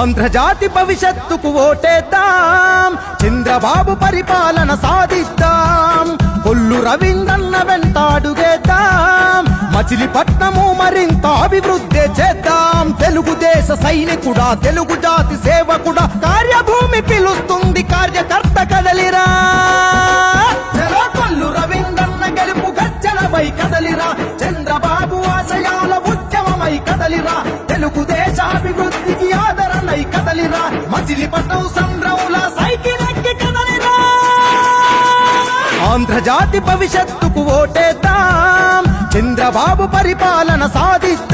ఆంధ్రజాతి భవిష్యత్తుకు ఓటేద్దాం, చంద్రబాబు పరిపాలన సాధిద్దాం, కొల్లు రవీంద్రన్న వెంట అడుగేద్దాం, మచిలీపట్నము మరింత అభివృద్ధి చేద్దాం. తెలుగుదేశ సైనికుడా, తెలుగు జాతి సేవకుడా, కార్యభూమి పిలుస్తుంది, కార్యకర్త కదలిరా. చలో కొల్లు రవీంద్రన్న గెలుపు గర్జనమై కదలిరా, చంద్రబాబు ఆశయాల ఉద్యమమై కదలిరా, తెలుగుదేశ అభివృద్ధికి ఆదరణై కదలిరా, మచిలీపట్నం సంద్రముల సైకిల్ ఎక్కి కదలిరా. ఆంధ్రజాతి భవిష్యత్తుకు ఓటేద్దాం, చంద్రబాబు పరిపాలన సాధిద్దాం.